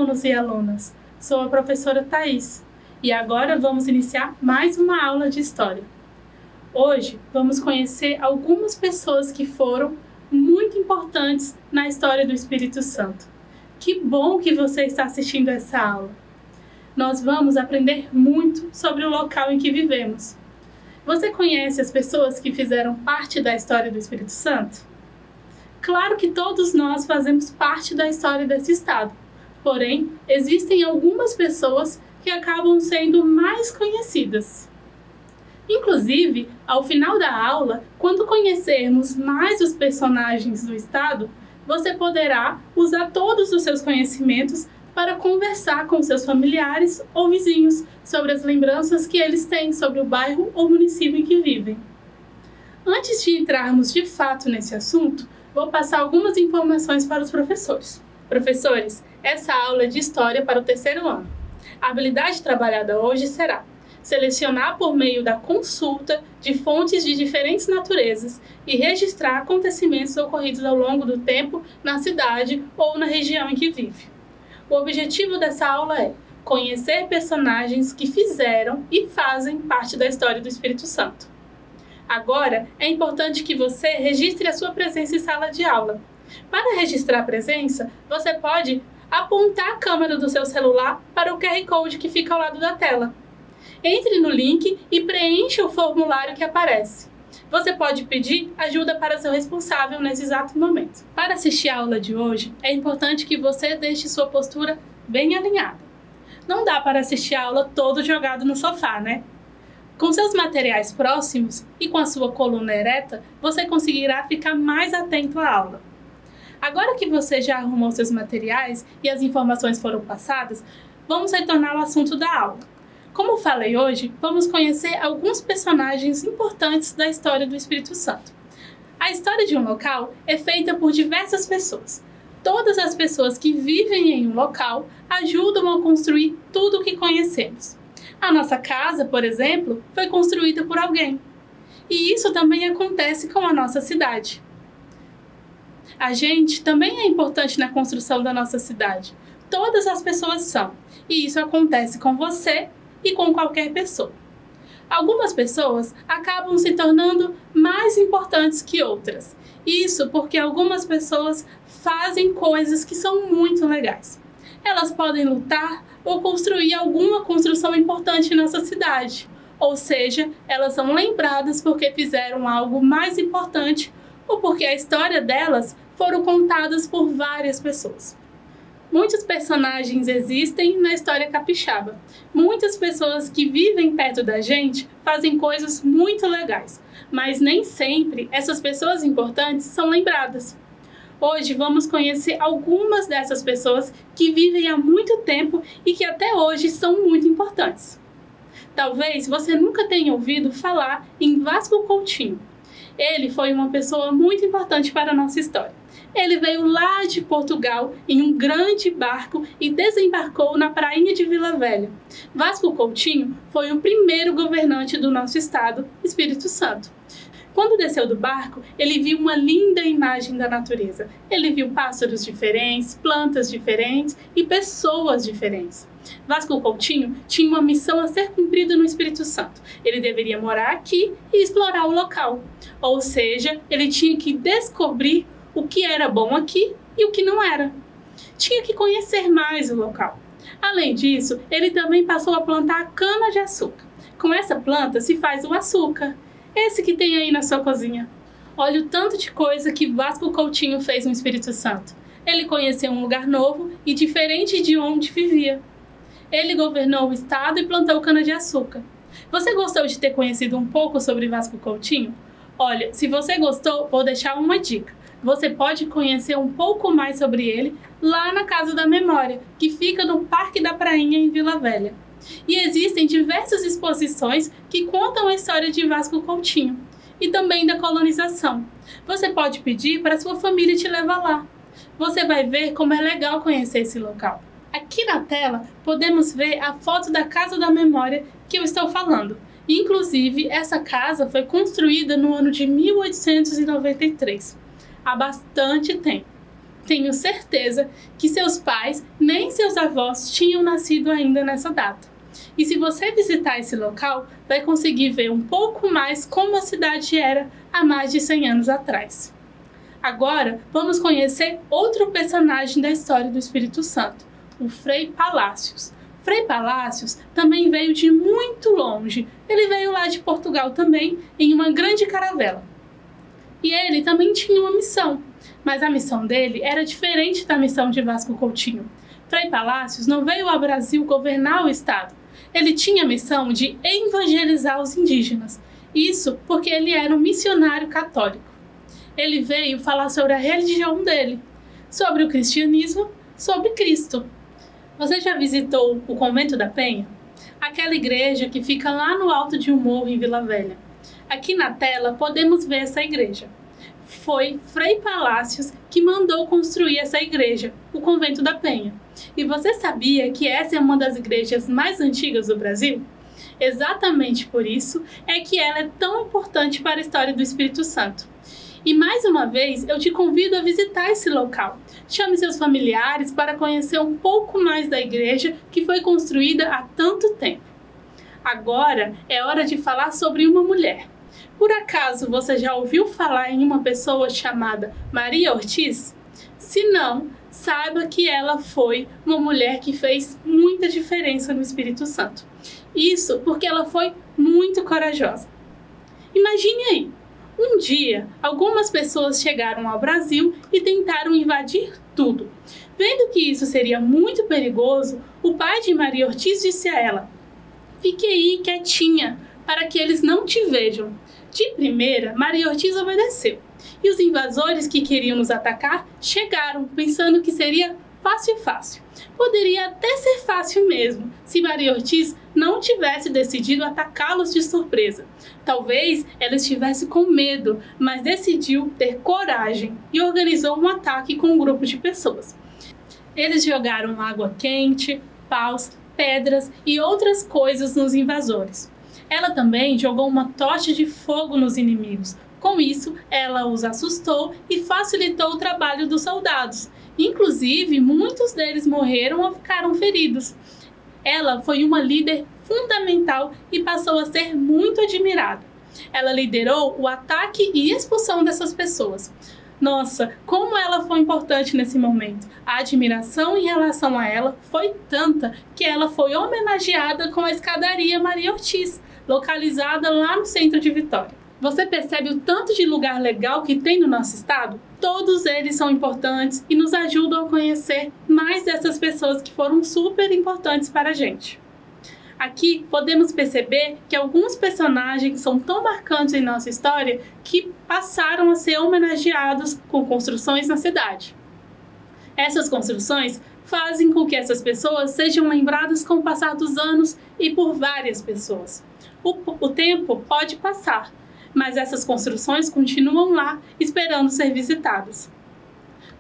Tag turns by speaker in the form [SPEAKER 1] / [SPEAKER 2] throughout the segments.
[SPEAKER 1] alunos e alunas! Sou a professora Thaís e agora vamos iniciar mais uma aula de História. Hoje vamos conhecer algumas pessoas que foram muito importantes na história do Espírito Santo. Que bom que você está assistindo essa aula! Nós vamos aprender muito sobre o local em que vivemos. Você conhece as pessoas que fizeram parte da história do Espírito Santo? Claro que todos nós fazemos parte da história desse estado, porém, existem algumas pessoas que acabam sendo mais conhecidas. Inclusive, ao final da aula, quando conhecermos mais os personagens do estado, você poderá usar todos os seus conhecimentos para conversar com seus familiares ou vizinhos sobre as lembranças que eles têm sobre o bairro ou município em que vivem. Antes de entrarmos de fato nesse assunto, vou passar algumas informações para os professores. Professores, essa aula é de História para o terceiro ano. A habilidade trabalhada hoje será selecionar por meio da consulta de fontes de diferentes naturezas e registrar acontecimentos ocorridos ao longo do tempo na cidade ou na região em que vive. O objetivo dessa aula é conhecer personagens que fizeram e fazem parte da história do Espírito Santo. Agora, é importante que você registre a sua presença em sala de aula. Para registrar a presença, você pode apontar a câmera do seu celular para o QR Code que fica ao lado da tela. Entre no link e preencha o formulário que aparece. Você pode pedir ajuda para seu responsável nesse exato momento. Para assistir a aula de hoje, é importante que você deixe sua postura bem alinhada. Não dá para assistir a aula todo jogado no sofá, né? Com seus materiais próximos e com a sua coluna ereta, você conseguirá ficar mais atento à aula. Agora que você já arrumou seus materiais e as informações foram passadas, vamos retornar ao assunto da aula. Como falei hoje, vamos conhecer alguns personagens importantes da história do Espírito Santo. A história de um local é feita por diversas pessoas. Todas as pessoas que vivem em um local ajudam a construir tudo o que conhecemos. A nossa casa, por exemplo, foi construída por alguém. E isso também acontece com a nossa cidade. A gente também é importante na construção da nossa cidade. Todas as pessoas são. E isso acontece com você e com qualquer pessoa. Algumas pessoas acabam se tornando mais importantes que outras. Isso porque algumas pessoas fazem coisas que são muito legais. Elas podem lutar ou construir alguma construção importante em nossa cidade. Ou seja, elas são lembradas porque fizeram algo mais importante ou porque a história delas foram contadas por várias pessoas. Muitos personagens existem na história capixaba. Muitas pessoas que vivem perto da gente fazem coisas muito legais, mas nem sempre essas pessoas importantes são lembradas. Hoje vamos conhecer algumas dessas pessoas que vivem há muito tempo e que até hoje são muito importantes. Talvez você nunca tenha ouvido falar em Vasco Coutinho. Ele foi uma pessoa muito importante para a nossa história. Ele veio lá de Portugal em um grande barco e desembarcou na prainha de Vila Velha. Vasco Coutinho foi o primeiro governante do nosso estado, Espírito Santo. Quando desceu do barco, ele viu uma linda imagem da natureza. Ele viu pássaros diferentes, plantas diferentes e pessoas diferentes. Vasco Coutinho tinha uma missão a ser cumprida no Espírito Santo. Ele deveria morar aqui e explorar o local. Ou seja, ele tinha que descobrir o que era bom aqui e o que não era. Tinha que conhecer mais o local. Além disso, ele também passou a plantar cana-de-açúcar. Com essa planta se faz o açúcar, esse que tem aí na sua cozinha. Olha o tanto de coisa que Vasco Coutinho fez no Espírito Santo. Ele conheceu um lugar novo e diferente de onde vivia. Ele governou o estado e plantou cana-de-açúcar. Você gostou de ter conhecido um pouco sobre Vasco Coutinho? Olha, se você gostou, vou deixar uma dica. Você pode conhecer um pouco mais sobre ele lá na Casa da Memória, que fica no Parque da Prainha, em Vila Velha. E existem diversas exposições que contam a história de Vasco Coutinho e também da colonização. Você pode pedir para sua família te levar lá. Você vai ver como é legal conhecer esse local. Aqui na tela podemos ver a foto da Casa da Memória que eu estou falando. Inclusive, essa casa foi construída no ano de 1893. Há bastante tempo. tenho certeza que seus pais nem seus avós tinham nascido ainda nessa data. E se você visitar esse local, vai conseguir ver um pouco mais como a cidade era há mais de 100 anos atrás. Agora, vamos conhecer outro personagem da história do Espírito Santo, o Frei Palácios. Frei Palácios também veio de muito longe. Ele veio lá de Portugal também, em uma grande caravela. E ele também tinha uma missão, mas a missão dele era diferente da missão de Vasco Coutinho. Frei Palácios não veio ao Brasil governar o estado. Ele tinha a missão de evangelizar os indígenas. Isso porque ele era um missionário católico. Ele veio falar sobre a religião dele, sobre o cristianismo, sobre Cristo. Você já visitou o Convento da Penha? Aquela igreja que fica lá no alto de um morro em Vila Velha. Aqui na tela podemos ver essa igreja. Foi Frei Palácios que mandou construir essa igreja, o Convento da Penha. E você sabia que essa é uma das igrejas mais antigas do Brasil? Exatamente por isso é que ela é tão importante para a história do Espírito Santo. E mais uma vez eu te convido a visitar esse local. Chame seus familiares para conhecer um pouco mais da igreja que foi construída há tanto tempo. Agora é hora de falar sobre uma mulher. Por acaso você já ouviu falar em uma pessoa chamada Maria Ortiz? Se não, saiba que ela foi uma mulher que fez muita diferença no Espírito Santo. Isso porque ela foi muito corajosa. Imagine aí, um dia algumas pessoas chegaram ao Brasil e tentaram invadir tudo. Vendo que isso seria muito perigoso, o pai de Maria Ortiz disse a ela: "Fique aí quietinha, para que eles não te vejam." De primeira, Maria Ortiz obedeceu. E os invasores que queriam nos atacar chegaram, pensando que seria fácil. Poderia até ser fácil mesmo, se Maria Ortiz não tivesse decidido atacá-los de surpresa. Talvez ela estivesse com medo, mas decidiu ter coragem e organizou um ataque com um grupo de pessoas. Eles jogaram água quente, paus, pedras e outras coisas nos invasores. Ela também jogou uma tocha de fogo nos inimigos. Com isso, ela os assustou e facilitou o trabalho dos soldados. Inclusive, muitos deles morreram ou ficaram feridos. Ela foi uma líder fundamental e passou a ser muito admirada. Ela liderou o ataque e expulsão dessas pessoas. Nossa, como ela foi importante nesse momento. A admiração em relação a ela foi tanta que ela foi homenageada com a escadaria Maria Ortiz, localizada lá no centro de Vitória. Você percebe o tanto de lugar legal que tem no nosso estado? Todos eles são importantes e nos ajudam a conhecer mais dessas pessoas que foram super importantes para a gente. Aqui podemos perceber que alguns personagens são tão marcantes em nossa história que passaram a ser homenageados com construções na cidade. Essas construções fazem com que essas pessoas sejam lembradas com o passar dos anos e por várias pessoas. O tempo pode passar, mas essas construções continuam lá, esperando ser visitadas.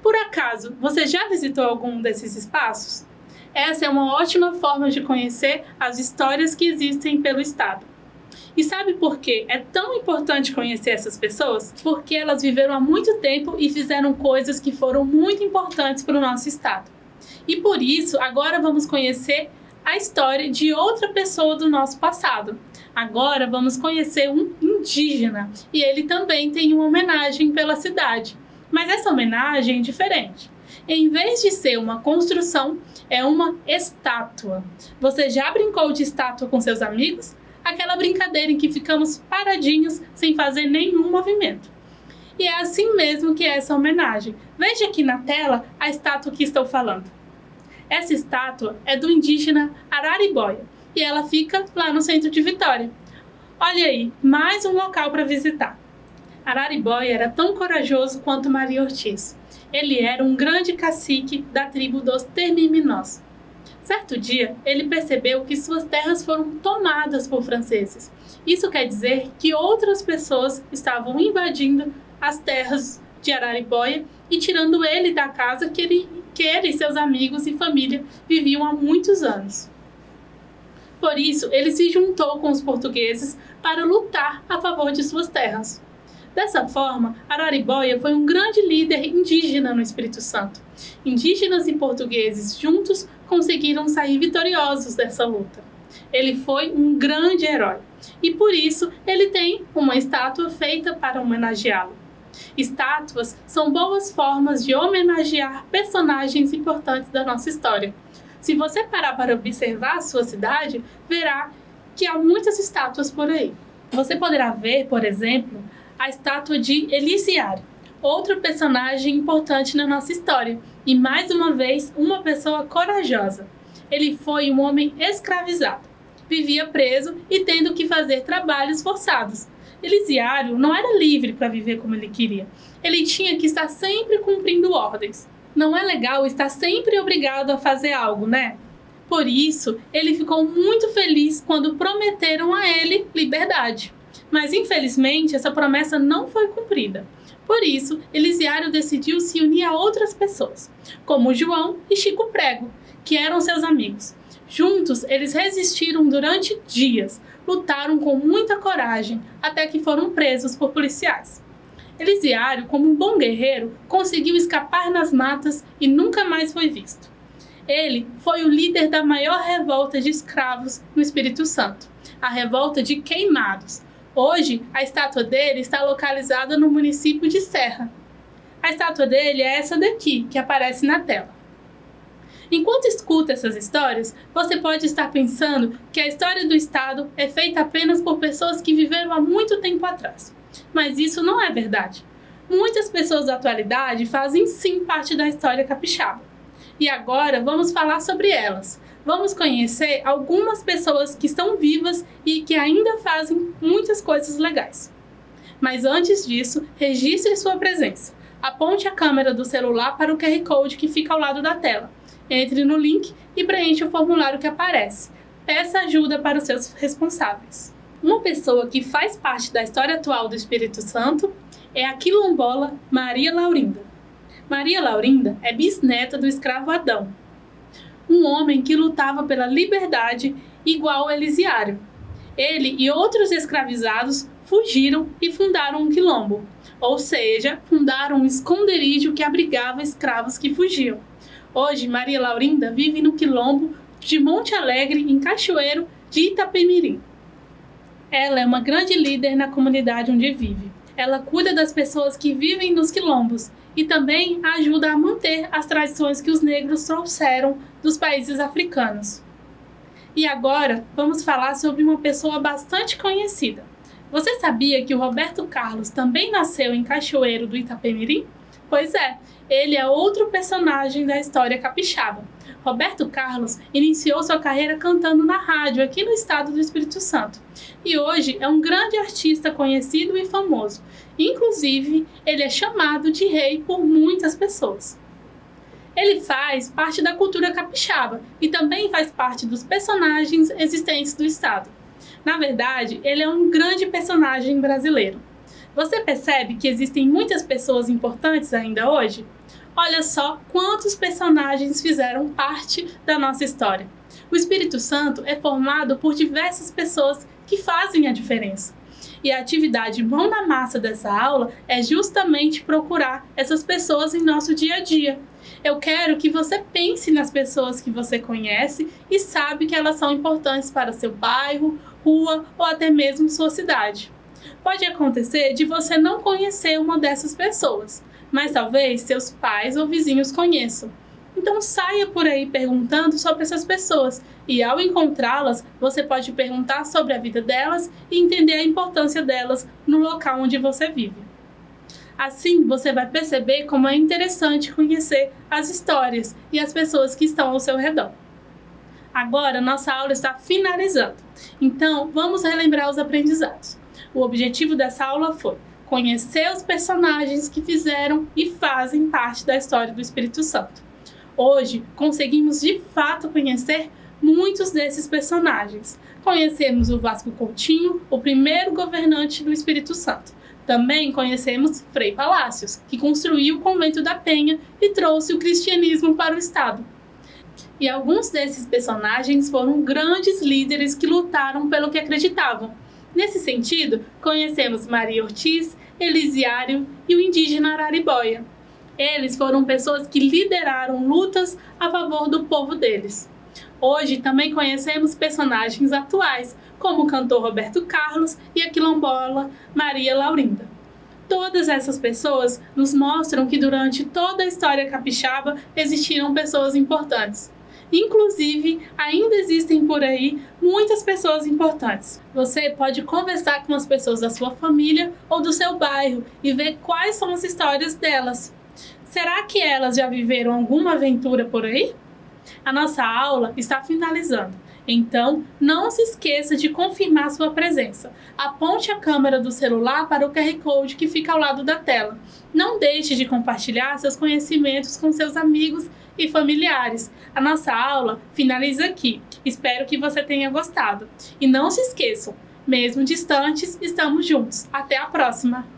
[SPEAKER 1] Por acaso, você já visitou algum desses espaços? Essa é uma ótima forma de conhecer as histórias que existem pelo estado. E sabe por que é tão importante conhecer essas pessoas? Porque elas viveram há muito tempo e fizeram coisas que foram muito importantes para o nosso estado. E por isso, agora vamos conhecer a história de outra pessoa do nosso passado. Agora vamos conhecer um indígena e ele também tem uma homenagem pela cidade. Mas essa homenagem é diferente. Em vez de ser uma construção, é uma estátua. Você já brincou de estátua com seus amigos? Aquela brincadeira em que ficamos paradinhos sem fazer nenhum movimento. E é assim mesmo que é essa homenagem. Veja aqui na tela a estátua que estou falando. Essa estátua é do indígena Araribóia e ela fica lá no centro de Vitória. Olha aí, mais um local para visitar. Araribóia era tão corajoso quanto Maria Ortiz. Ele era um grande cacique da tribo dos Termiminós. Certo dia, ele percebeu que suas terras foram tomadas por franceses. Isso quer dizer que outras pessoas estavam invadindo as terras de Araribóia e tirando ele da casa que ele e seus amigos e família viviam há muitos anos. Por isso, ele se juntou com os portugueses para lutar a favor de suas terras. Dessa forma, Araribóia foi um grande líder indígena no Espírito Santo. Indígenas e portugueses juntos conseguiram sair vitoriosos dessa luta. Ele foi um grande herói e por isso ele tem uma estátua feita para homenageá-lo. Estátuas são boas formas de homenagear personagens importantes da nossa história. Se você parar para observar a sua cidade, verá que há muitas estátuas por aí. Você poderá ver, por exemplo, a estátua de Elisiário, outro personagem importante na nossa história e, mais uma vez, uma pessoa corajosa. Ele foi um homem escravizado, vivia preso e tendo que fazer trabalhos forçados. Elisiário não era livre para viver como ele queria. Ele tinha que estar sempre cumprindo ordens. Não é legal estar sempre obrigado a fazer algo, né? Por isso, ele ficou muito feliz quando prometeram a ele liberdade. Mas, infelizmente, essa promessa não foi cumprida. Por isso, Elisiário decidiu se unir a outras pessoas, como João e Chico Prego, que eram seus amigos. Juntos, eles resistiram durante dias, lutaram com muita coragem, até que foram presos por policiais. Elisiário, como um bom guerreiro, conseguiu escapar nas matas e nunca mais foi visto. Ele foi o líder da maior revolta de escravos no Espírito Santo, a Revolta de Queimados. Hoje, a estátua dele está localizada no município de Serra. A estátua dele é essa daqui, que aparece na tela. Enquanto escuta essas histórias, você pode estar pensando que a história do Estado é feita apenas por pessoas que viveram há muito tempo atrás. Mas isso não é verdade. Muitas pessoas da atualidade fazem sim parte da história capixaba. E agora vamos falar sobre elas. Vamos conhecer algumas pessoas que estão vivas e que ainda fazem muitas coisas legais. Mas antes disso, registre sua presença. Aponte a câmera do celular para o QR Code que fica ao lado da tela. Entre no link e preencha o formulário que aparece. Peça ajuda para os seus responsáveis. Uma pessoa que faz parte da história atual do Espírito Santo é a quilombola Maria Laurinda. Maria Laurinda é bisneta do escravo Adão, um homem que lutava pela liberdade igual a Elisiário. Ele e outros escravizados fugiram e fundaram um quilombo, ou seja, fundaram um esconderijo que abrigava escravos que fugiam. Hoje, Maria Laurinda vive no quilombo de Monte Alegre, em Cachoeiro de Itapemirim. Ela é uma grande líder na comunidade onde vive. Ela cuida das pessoas que vivem nos quilombos e também ajuda a manter as tradições que os negros trouxeram dos países africanos. E agora, vamos falar sobre uma pessoa bastante conhecida. Você sabia que o Roberto Carlos também nasceu em Cachoeiro do Itapemirim? Pois é, ele é outro personagem da história capixaba. Roberto Carlos iniciou sua carreira cantando na rádio aqui no estado do Espírito Santo. E hoje é um grande artista conhecido e famoso. Inclusive, ele é chamado de rei por muitas pessoas. Ele faz parte da cultura capixaba e também faz parte dos personagens existentes do estado. Na verdade, ele é um grande personagem brasileiro. Você percebe que existem muitas pessoas importantes ainda hoje? Olha só quantos personagens fizeram parte da nossa história. O Espírito Santo é formado por diversas pessoas que fazem a diferença. E a atividade mão na massa dessa aula é justamente procurar essas pessoas em nosso dia a dia. Eu quero que você pense nas pessoas que você conhece e sabe que elas são importantes para seu bairro, rua ou até mesmo sua cidade. Pode acontecer de você não conhecer uma dessas pessoas, mas talvez seus pais ou vizinhos conheçam. Então saia por aí perguntando sobre essas pessoas e ao encontrá-las, você pode perguntar sobre a vida delas e entender a importância delas no local onde você vive. Assim, você vai perceber como é interessante conhecer as histórias e as pessoas que estão ao seu redor. Agora, nossa aula está finalizando, então vamos relembrar os aprendizados. O objetivo dessa aula foi conhecer os personagens que fizeram e fazem parte da história do Espírito Santo. Hoje, conseguimos de fato conhecer muitos desses personagens. Conhecemos o Vasco Coutinho, o primeiro governante do Espírito Santo. Também conhecemos Frei Palácios, que construiu o Convento da Penha e trouxe o cristianismo para o estado. E alguns desses personagens foram grandes líderes que lutaram pelo que acreditavam. Nesse sentido, conhecemos Maria Ortiz, Elisiário e o indígena Araribóia. Eles foram pessoas que lideraram lutas a favor do povo deles. Hoje também conhecemos personagens atuais, como o cantor Roberto Carlos e a quilombola Maria Laurinda. Todas essas pessoas nos mostram que durante toda a história capixaba existiram pessoas importantes. Inclusive, ainda existem por aí muitas pessoas importantes. Você pode conversar com as pessoas da sua família ou do seu bairro e ver quais são as histórias delas. Será que elas já viveram alguma aventura por aí? A nossa aula está finalizando, então não se esqueça de confirmar sua presença. Aponte a câmera do celular para o QR Code que fica ao lado da tela. Não deixe de compartilhar seus conhecimentos com seus amigos e familiares. A nossa aula finaliza aqui. Espero que você tenha gostado. E não se esqueçam, mesmo distantes, estamos juntos. Até a próxima!